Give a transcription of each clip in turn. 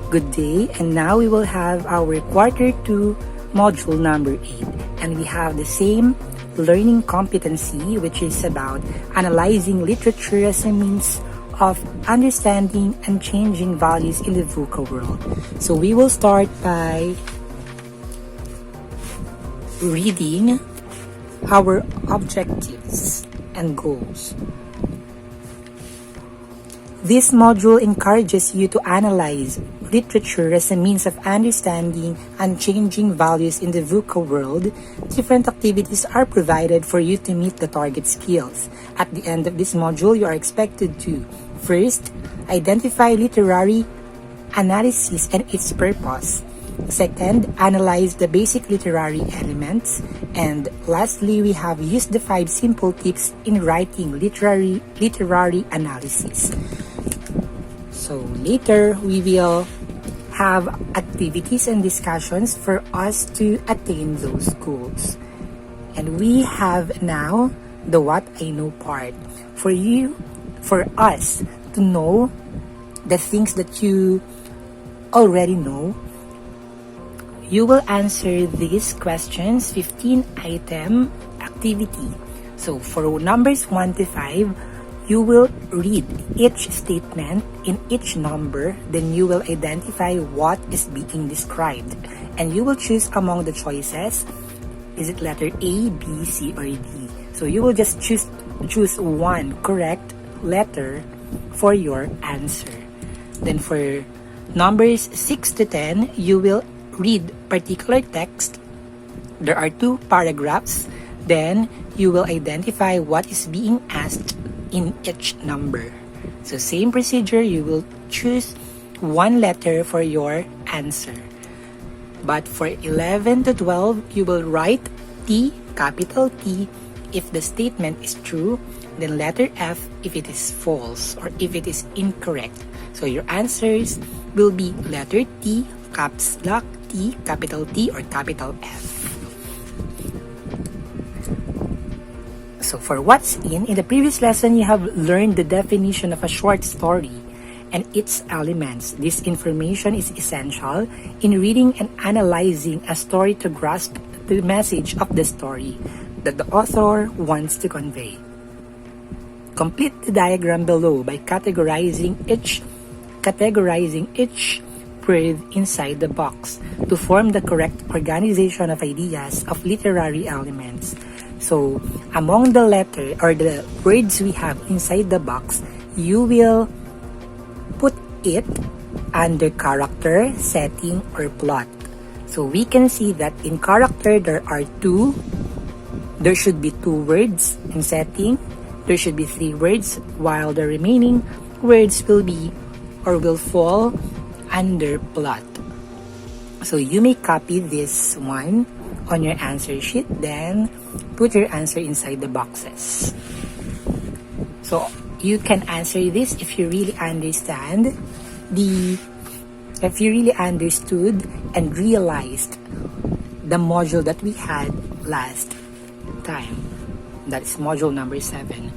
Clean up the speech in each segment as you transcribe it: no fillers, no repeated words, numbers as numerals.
Good day, and now we will have our quarter 2 module number 8, and we have the same learning competency, which is about analyzing literature as a means of understanding and changing values in the VUCA world. So we will start by reading our objectives and goals. This module encourages you to analyze literature as a means of understanding and changing values in the VUCA world. Different activities are provided for you to meet the target skills. At the end of this module, you are expected to first, identify literary analysis and its purpose. Second, analyze the basic literary elements. And lastly, we have used the 5 simple tips in writing literary analysis. So later, we will have activities and discussions for us to attain those goals. And we have now the what I know part. For us to know the things that you already know, you will answer these questions, 15-item activity. So for numbers 1 to 5, you will read each statement in each number, then you will identify what is being described. And you will choose among the choices, is it letter A, B, C, or D? So you will just choose one correct letter for your answer. Then for numbers 6 to 10, you will read particular text. There are 2 paragraphs. Then you will identify what is being asked in each number. So same procedure, you will choose one letter for your answer. But for 11 to 12, you will write T, capital T, if the statement is true, then letter F if it is false or if it is incorrect. So your answers will be letter T, caps lock T, capital T, or capital F. So for what's in the previous lesson, you have learned the definition of a short story and its elements. This information is essential in reading and analyzing a story to grasp the message of the story that the author wants to convey. Complete the diagram below by categorizing each word inside the box to form the correct organization of ideas of literary elements. So, among the letter or the words we have inside the box, you will put it under character, setting, or plot. So, we can see that in character, there should be 2 words. In setting, there should be 3 words, while the remaining words will fall under plot. So, you may copy this one on your answer sheet, then put your answer inside the boxes. So you can answer this if you really understood and realized the module that we had last time. That is module number 7.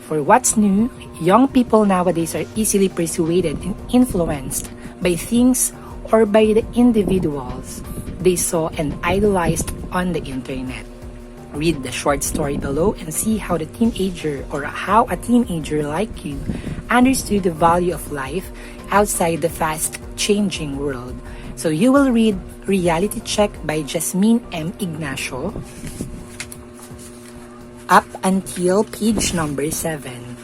For what's new, young people nowadays are easily persuaded and influenced by things or by the individuals they saw and idolized on the internet. Read the short story below and see how a teenager like you understood the value of life outside the fast-changing world. So you will read Reality Check by Jasmine M. Ignacio up until page number 7.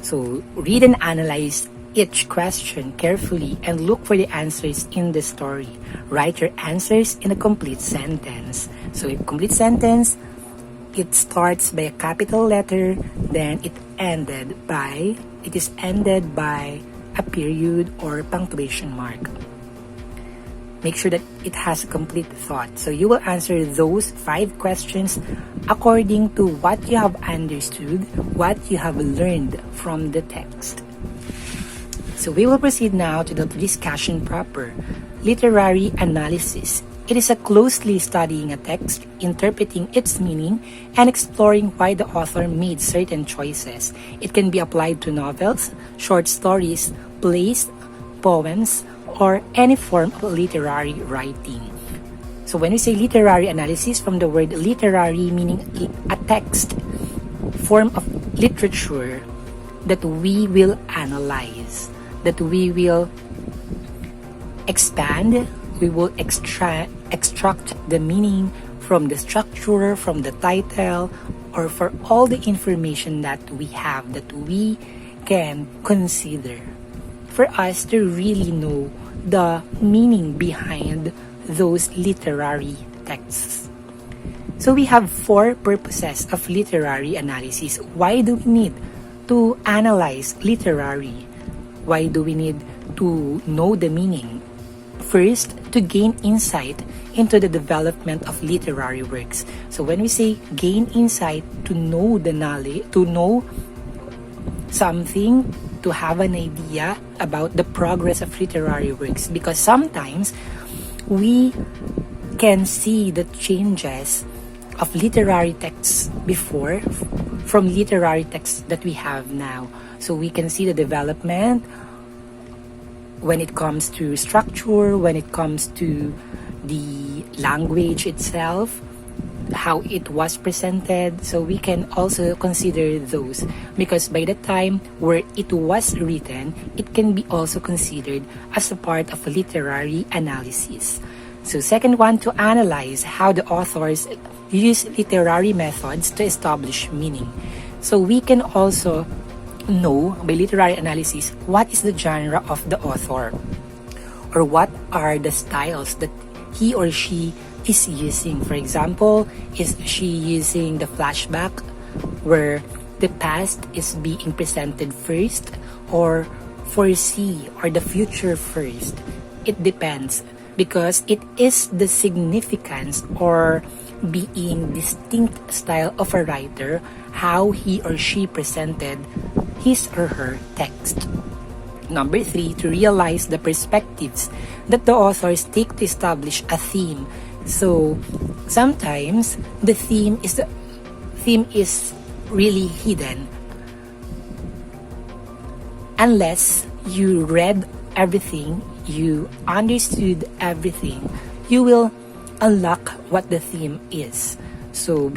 So read and analyze each question carefully and look for the answers in the story. Write your answers in a complete sentence. So a complete sentence, it starts by a capital letter, then it is ended by a period or punctuation mark. Make sure that it has a complete thought. So you will answer those 5 questions according to what you have understood, what you have learned from the text. So we will proceed now to the discussion proper, literary analysis. It is a closely studying a text, interpreting its meaning, and exploring why the author made certain choices. It can be applied to novels, short stories, plays, poems, or any form of literary writing. So when we say literary analysis, from the word literary meaning a text, form of literature that we will analyze, that we will expand, we will extract the meaning from the structure, from the title, or for all the information that we have that we can consider for us to really know the meaning behind those literary texts. So we have 4 purposes of literary analysis. Why do we need to analyze literary? Why do we need to know the meaning? First, to gain insight into the development of literary works. So when we say gain insight, to know the knowledge, to know something, to have an idea about the progress of literary works, because sometimes we can see the changes of literary texts before from literary texts that we have now. So we can see the development when it comes to structure, when it comes to the language itself, how it was presented. So we can also consider those, because by the time where it was written, it can be also considered as a part of a literary analysis. So second one, to analyze how the authors use literary methods to establish meaning. So we can also know by literary analysis what is the genre of the author, or what are the styles that he or she is using. For example, is she using the flashback where the past is being presented first, or foresee or the future first? It depends, because it is the significance or being distinct style of a writer, how he or she presented his or her text. Number 3, to realize the perspectives that the authors take to establish a theme. So sometimes the theme is really hidden. Unless you read everything, you understood everything, you will unlock what the theme is. So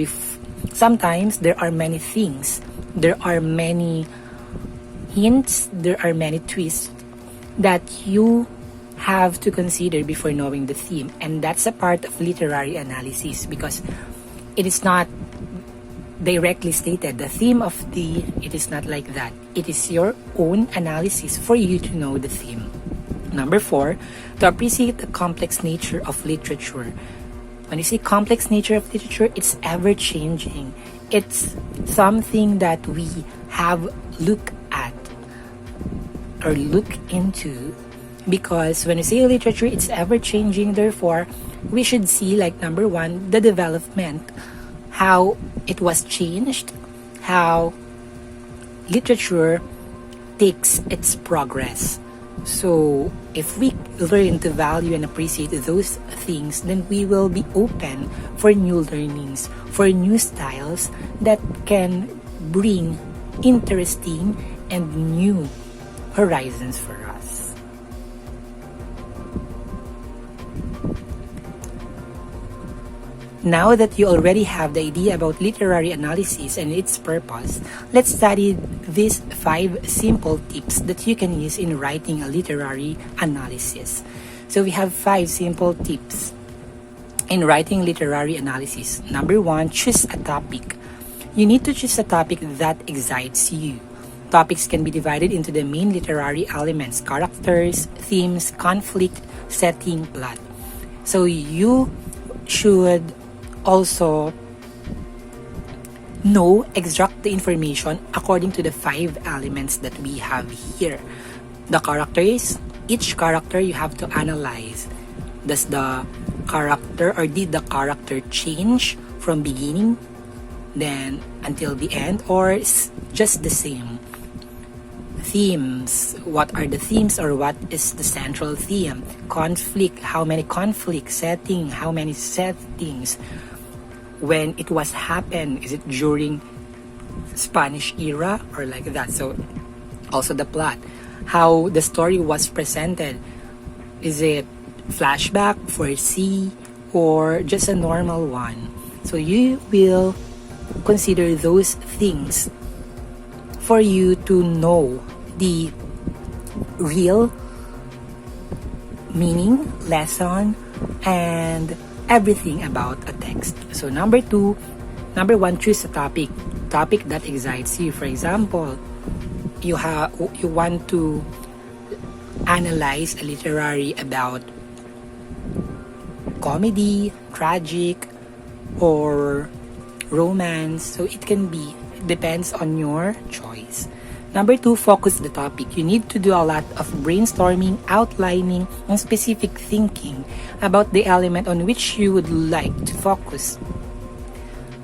sometimes there are many things, there are many hints, there are many twists that you have to consider before knowing the theme. And that's a part of literary analysis, because it is not directly stated. The theme of it is not like that. It is your own analysis for you to know the theme. Number 4, to appreciate the complex nature of literature. When you say complex nature of literature, it's ever-changing. It's something that we have look at or look into, because when you say literature, it's ever-changing. Therefore, we should see, like, number 1, the development, how it was changed, how literature takes its progress. So if we learn to value and appreciate those things, then we will be open for new learnings, for new styles that can bring interesting and new horizons for us. Now that you already have the idea about literary analysis and its purpose, let's study these 5 simple tips that you can use in writing a literary analysis. So we have 5 simple tips in writing literary analysis. Number 1, choose a topic. You need to choose a topic that excites you. Topics can be divided into the main literary elements: characters, themes, conflict, setting, plot. So you should also extract the information according to the 5 elements that we have here. The characters, each character you have to analyze. Does the character, or did the character change from beginning then until the end, or just the same? Themes, what are the themes, or what is the central theme? Conflict, how many conflicts? Setting, how many settings? When it was happened, is it during Spanish era or like that? So also the plot, how the story was presented. Is it flashback, foresee, or just a normal one? So you will consider those things for you to know the real meaning, lesson, and everything about a text. So number one, choose a topic that excites you. For example, you want to analyze a literary about comedy, tragic, or romance. So it can be, depends on your choice. Number two, focus the topic. You need to do a lot of brainstorming, outlining, and specific thinking about the element on which you would like to focus.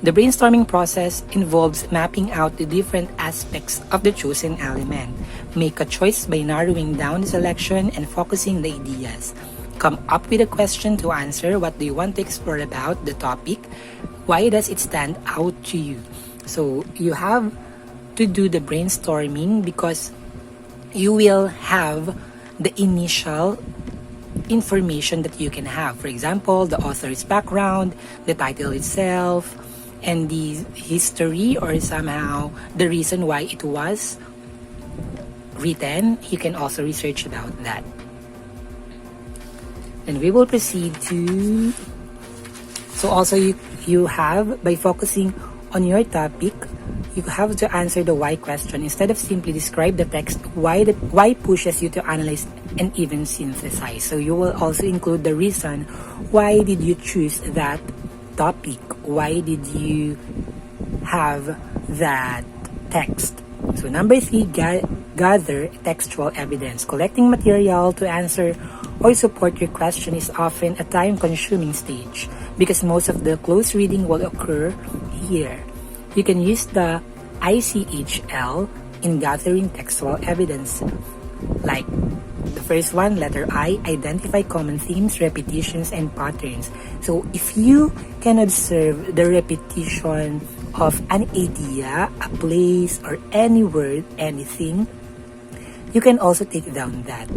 The brainstorming process involves mapping out the different aspects of the chosen element. Make a choice by narrowing down the selection and focusing the ideas. Come up with a question to answer. What do you want to explore about the topic? Why does it stand out to you? So you have to do the brainstorming because you will have the initial information that you can have. For example, the author's background, the title itself, and the history or somehow the reason why it was written. You can also research about that. And we will proceed to... So also you have, by focusing on your topic, you have to answer the why question. Instead of simply describe the text, why pushes you to analyze and even synthesize. So you will also include the reason. Why did you choose that topic? Why did you have that text? So number three, gather textual evidence. Collecting material to answer or support your question is often a time-consuming stage because most of the close reading will occur here. You can use the ICHL in gathering textual evidence. Like the first one, letter I, identify common themes, repetitions, and patterns. So if you can observe the repetition of an idea, a place, or any word, anything, you can also take down that.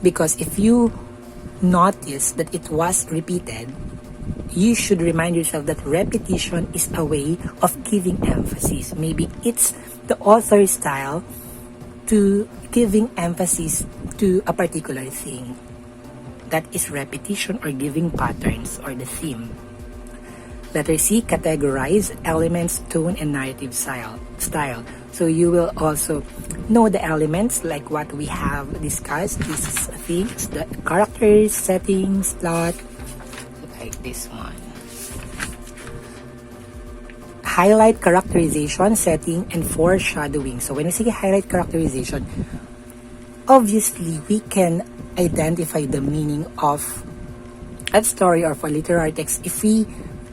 Because if you notice that it was repeated, you should remind yourself that repetition is a way of giving emphasis. Maybe it's the author's style to giving emphasis to a particular thing. That is repetition or giving patterns or the theme. Letter C, categorize elements, tone, and narrative style. So you will also know the elements like what we have discussed. These things, the characters, settings, plot, like this one. Highlight characterization, setting, and foreshadowing. So when we say highlight characterization, obviously we can identify the meaning of a story or for literary text if we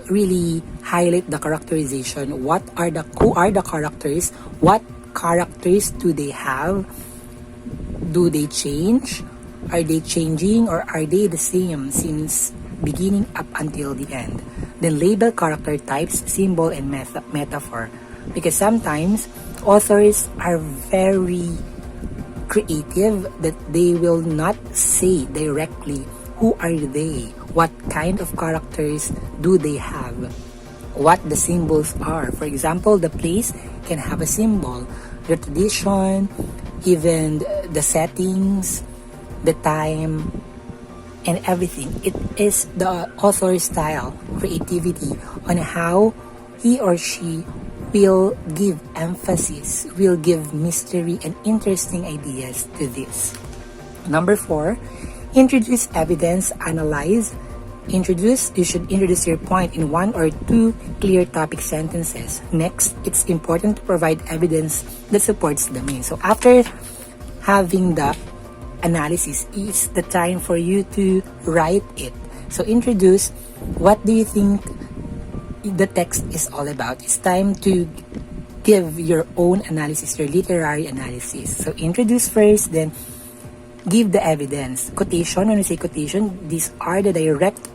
really highlight the characterization. Who are the characters? What characters do they have? Do they change? Are they changing or are they the same since beginning up until the end? Then label character types, symbol, and metaphor. Because sometimes authors are very creative that they will not say directly who are they, what kind of characters do they have, what the symbols are. For example, the place can have a symbol, the tradition, even the settings, the time, and everything. It is the author's style, creativity on how he or she will give emphasis, will give mystery and interesting ideas to this. Number 4, introduce evidence, analyze. You should introduce your point in 1 or 2 clear topic sentences. Next, it's important to provide evidence that supports the main. So after having the analysis, it's the time for you to write it. So introduce, what do you think the text is all about? It's time to give your own analysis, your literary analysis. So introduce first, then give the evidence. Quotation, when we say quotation, these are the direct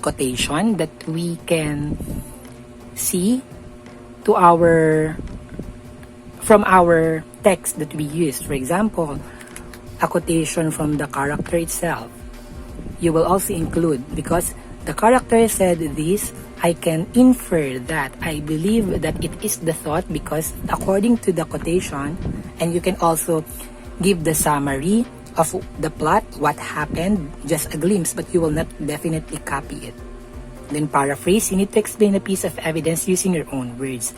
quotation that we can see from our text that we use. For example, a quotation from the character itself. You will also include, because the character said this, I can infer that. I believe that it is the thought because according to the quotation, and you can also give the summary of the plot, what happened, just a glimpse, but you will not definitely copy it. Then paraphrase, you need to explain a piece of evidence using your own words.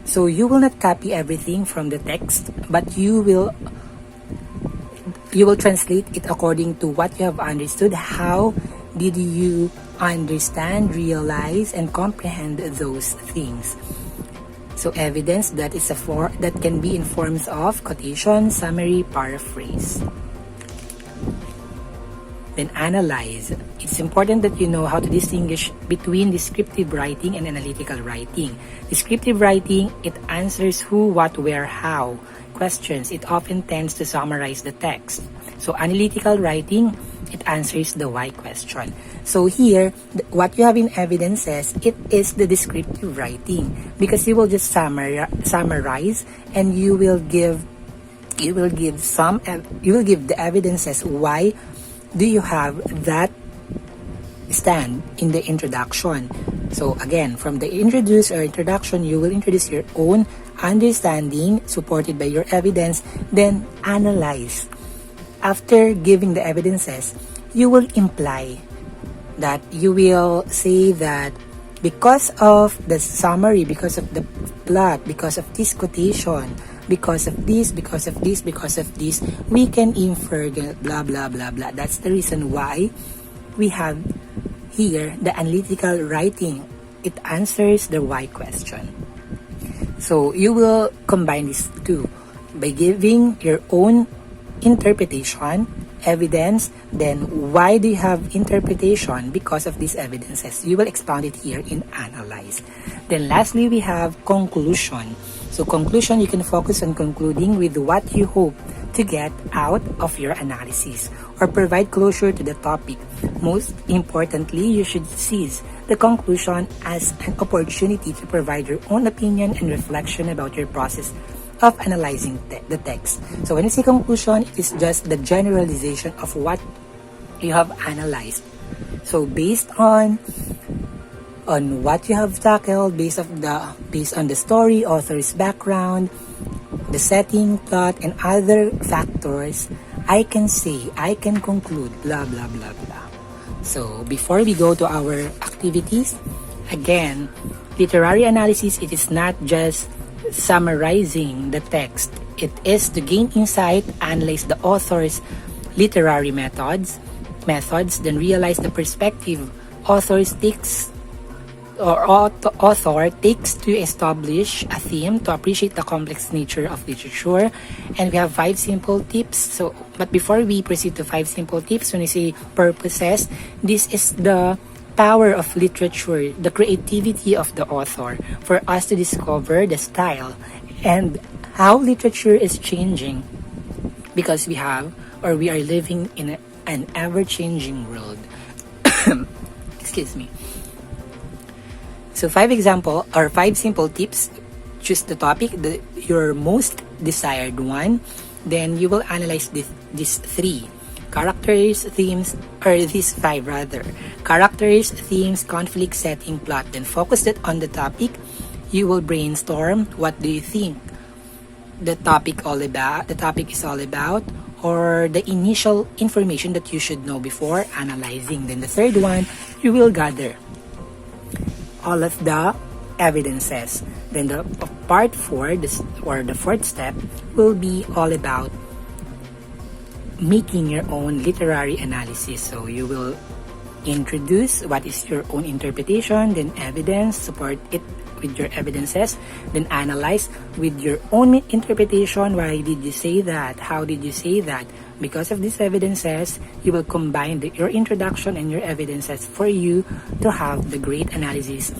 So you will not copy everything from the text, but you will translate it according to what you have understood. How did you understand, realize, and comprehend those things? So evidence that can be in forms of quotation, summary, paraphrase. Then analyze. It's important that you know how to distinguish between descriptive writing and analytical writing. Descriptive writing, it answers who, what, where, how questions. It often tends to summarize the text. So analytical writing, it answers the why question. So here, what you have in evidences, it is the descriptive writing, because you will just summarize, and you will give the evidences. Why do you have that stand in the introduction? So again, from the introduce or introduction, you will introduce your own understanding supported by your evidence, then analyze. After giving the evidences, you will imply that you will say that because of the summary, because of the plot, because of this quotation, because of this, because of this, because of this, we can infer blah, blah, blah, blah. That's the reason why we have here the analytical writing. It answers the why question. So you will combine these two by giving your own interpretation, evidence, then why do you have interpretation? Because of these evidences. You will expound it here in analyze. Then lastly, we have conclusion. So conclusion, you can focus on concluding with what you hope to get out of your analysis or provide closure to the topic. Most importantly, you should seize the conclusion as an opportunity to provide your own opinion and reflection about your process of analyzing the text. So when you say conclusion, it is just the generalization of what you have analyzed. So based on what you have tackled, based on the story, author's background, the setting, plot, and other factors, I can conclude, blah, blah, blah, blah. So before we go to our activities, again, literary analysis, it is not just summarizing the text. It is to gain insight, analyze the author's literary methods, then realize the perspective author takes to establish a theme, to appreciate the complex nature of literature. And we have 5 simple tips. But before we proceed to 5 simple tips, when we say purposes, this is the power of literature, the creativity of the author, for us to discover the style and how literature is changing, because we are living in an ever-changing world. Excuse me. So 5 simple tips. Choose the topic, your most desired one. Then you will analyze these 3. Characters, themes, or these 5 rather. Characters, themes, conflict, setting, plot. Then focus it on the topic. You will brainstorm. What do you think the topic is all about, or the initial information that you should know before analyzing. Then the third one, you will gather all of the evidences. Then the part 4, the fourth step, will be all about making your own literary analysis. So you will introduce what is your own interpretation, then evidence, support it with your evidences, then analyze with your own interpretation. Why did you say that? How did you say that? Because of these evidences, you will combine your introduction and your evidences for you to have the great analysis.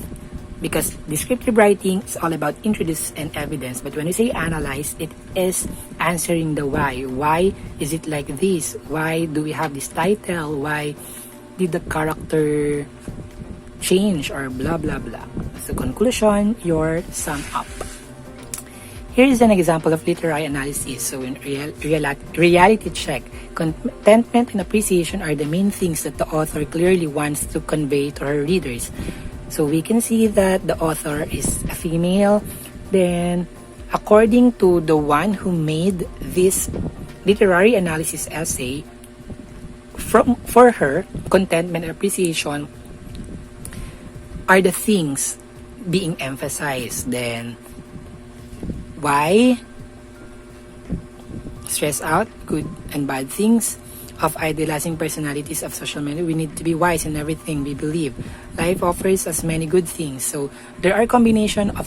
Because descriptive writing is all about introduce and evidence. But when you say analyze, it is answering the why. Why is it like this? Why do we have this title? Why did the character change, or blah, blah, blah? So conclusion, your sum up. Here is an example of literary analysis. So in reality check, contentment and appreciation are the main things that the author clearly wants to convey to her readers. So we can see that the author is a female. Then, according to the one who made this literary analysis essay, for her, contentment and appreciation are the things being emphasized. Then, why stress out good and bad things of idealizing personalities of social media? We need to be wise in everything we believe. Life offers us many good things. So there are combination of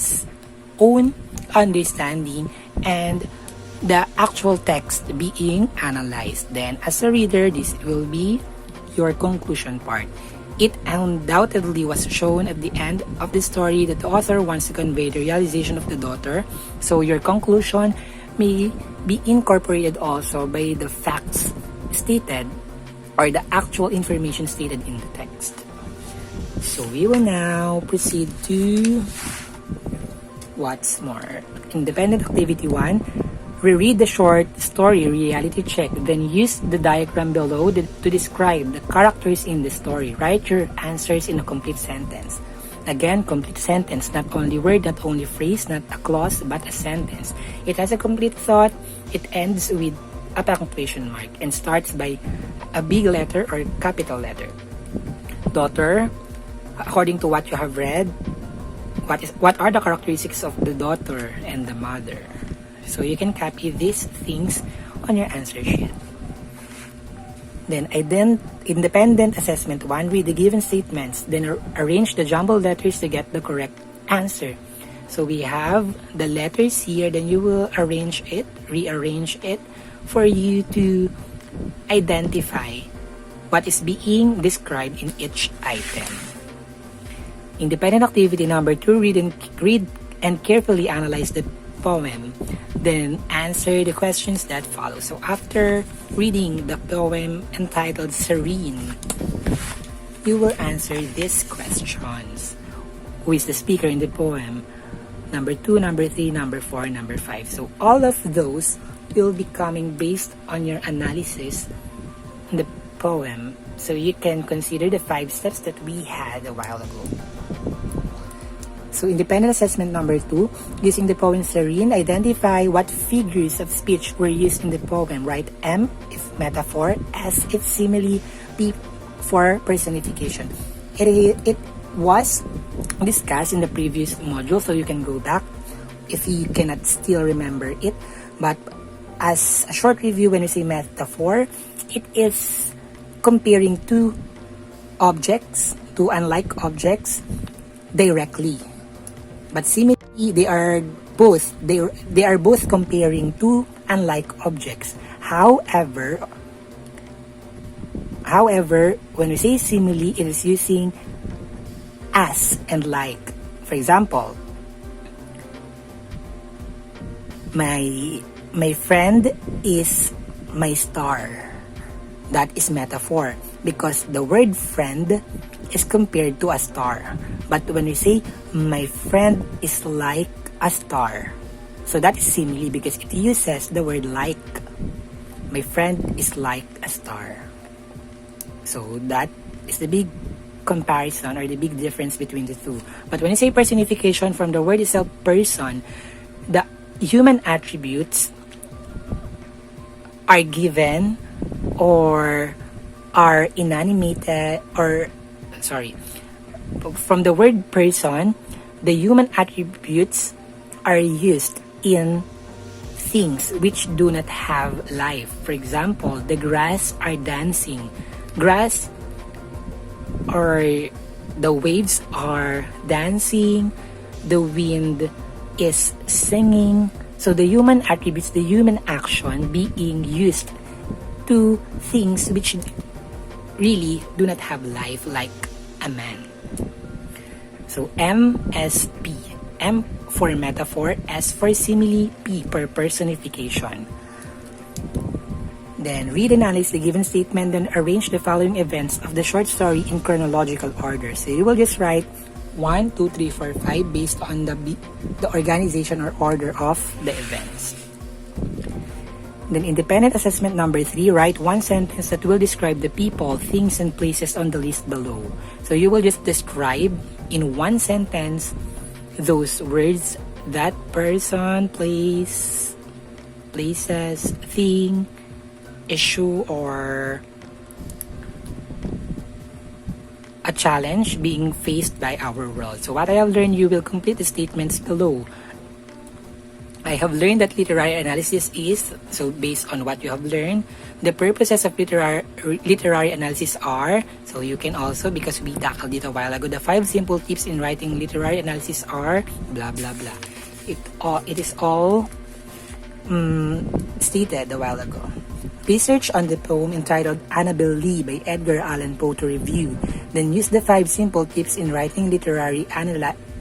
own understanding and the actual text being analyzed. Then as a reader, this will be your conclusion part. It undoubtedly was shown at the end of the story that the author wants to convey the realization of the daughter. So your conclusion may be incorporated also by the facts stated or the actual information stated in the text. So we will now proceed to what's more. Independent activity 1. Reread the short story reality check, then use the diagram below to describe the characters in the story. Write your answers in a complete sentence. Again, complete sentence, not only word, not only phrase, not a clause, but a sentence. It has a complete thought. It ends with a punctuation mark and starts by a big letter or capital letter. Daughter, according to what you have read, what are the characteristics of the daughter and the mother? So you can copy these things on your answer sheet. Then independent assessment 1, read the given statements, then arrange the jumbled letters to get the correct answer. So we have the letters here, then you will rearrange it for you to identify what is being described in each item. Independent activity number 2, read and carefully analyze the poem, then answer the questions that follow. So after reading the poem entitled Serene, you will answer these questions. Who is the speaker in the poem? Number 2, number 3, number 4, number 5. So all of those will be coming based on your analysis in the poem. So you can consider the 5 steps that we had a while ago. So independent assessment number 2, using the poem Serene, identify what figures of speech were used in the poem. Write M if metaphor, S if simile, P for personification. It was discussed in the previous module, so you can go back if you cannot still remember it. But as a short review, when you say metaphor, it is comparing two objects, two unlike objects, directly. But similarly, they are both comparing two unlike objects. However, when we say simile, it is using as and like. For example, my friend is my star. That is metaphor because the word friend is compared to a star. But when we say my friend is like a star, so that is simile because it uses the word like. My friend is like a star. So that is the big comparison or the big difference between the two. But when you say personification, from the word itself, person, the human attributes are given or are inanimated from the word person, the human attributes are used in things which do not have life. For example, the grass are dancing. Grass or the waves are dancing. The wind is singing. So the human attributes, the human action being used to things which really do not have life, like a man. So M, S, P. M for metaphor, S for simile, P for personification. Then read and analyze the given statement, then arrange the following events of the short story in chronological order. So you will just write 1, 2, 3, 4, 5 based on the organization or order of the events. Then independent assessment number 3, write one sentence that will describe the people, things, and places on the list below. So you will just describe in one sentence those words, that person, place, places, thing, issue, or a challenge being faced by our world. So what I have learned, you will complete the statements below. I have learned that literary analysis is, so based on what you have learned, the purposes of literary analysis are, so you can also, because we tackled it a while ago, the 5 simple tips in writing literary analysis are, blah, blah, blah. It is all stated a while ago. Research on the poem entitled Annabel Lee by Edgar Allan Poe to review. Then use the 5 simple tips in writing literary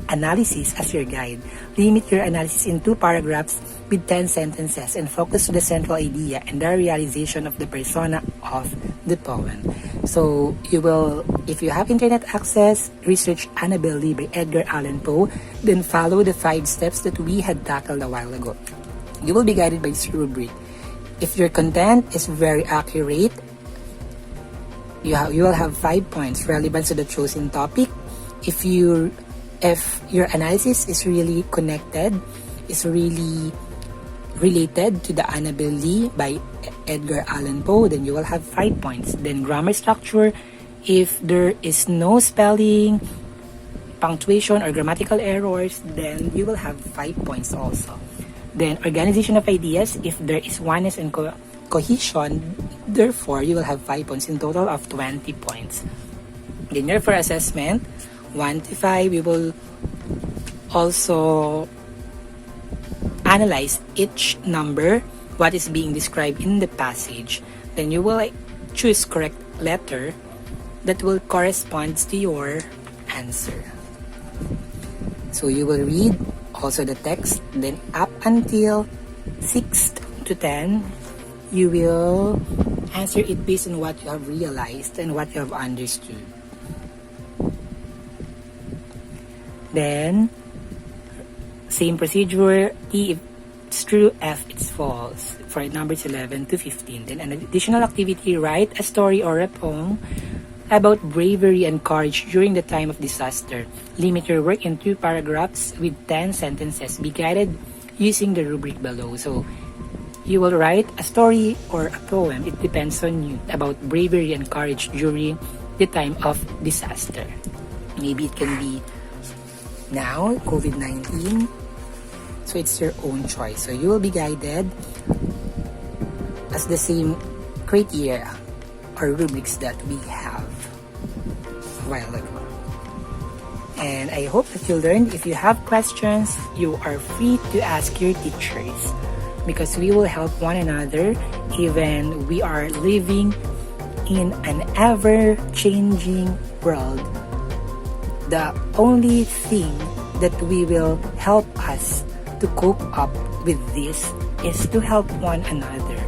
analysis as your guide. Limit your analysis in 2 paragraphs with 10 sentences and focus to the central idea and the realization of the persona of the poem. So you will, if you have internet access, research Annabel Lee by Edgar Allan Poe, then follow the 5 steps that we had tackled a while ago. You will be guided by this rubric. If your content is very accurate, you will have 5 points relevant to the chosen topic. If your analysis is really connected, is really related to the Annabel Lee by Edgar Allan Poe, then you will have 5 points. Then grammar structure, if there is no spelling, punctuation, or grammatical errors, then you will have 5 points also. Then organization of ideas, if there is oneness and cohesion, therefore you will have 5 points, in total of 20 points. Then for assessment, 1 to 5, we will also analyze each number, what is being described in the passage. Then you will choose correct letter that will correspond to your answer. So you will read also the text, then up until 6 to 10, you will answer it based on what you have realized and what you have understood. Then, same procedure, E if it's true, F it's false, for numbers 11 to 15. Then an additional activity, write a story or a poem about bravery and courage during the time of disaster. Limit your work in 2 paragraphs with 10 sentences. Be guided using the rubric below. So, you will write a story or a poem, it depends on you, about bravery and courage during the time of disaster. Maybe it can be now, COVID-19. So it's your own choice. So you will be guided as the same criteria or rubrics that we have a while ago. And I hope that you learned. If you have questions, you are free to ask your teachers, because we will help one another even we are living in an ever-changing world. The only thing that we will help us to cope up with this is to help one another,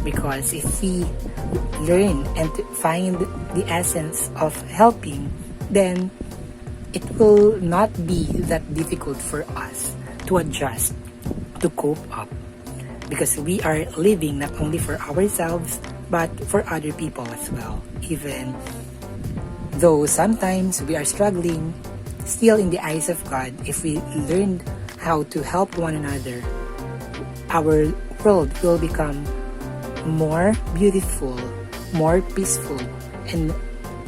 because if we learn and to find the essence of helping, then it will not be that difficult for us to adjust, to cope up, because we are living not only for ourselves but for other people as well. Even though sometimes we are struggling, still in the eyes of God, if we learn how to help one another, our world will become more beautiful, more peaceful, and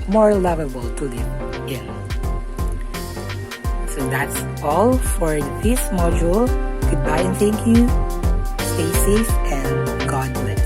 more lovable to live in. So that's all for this module. Goodbye and thank you. Stay safe and God bless.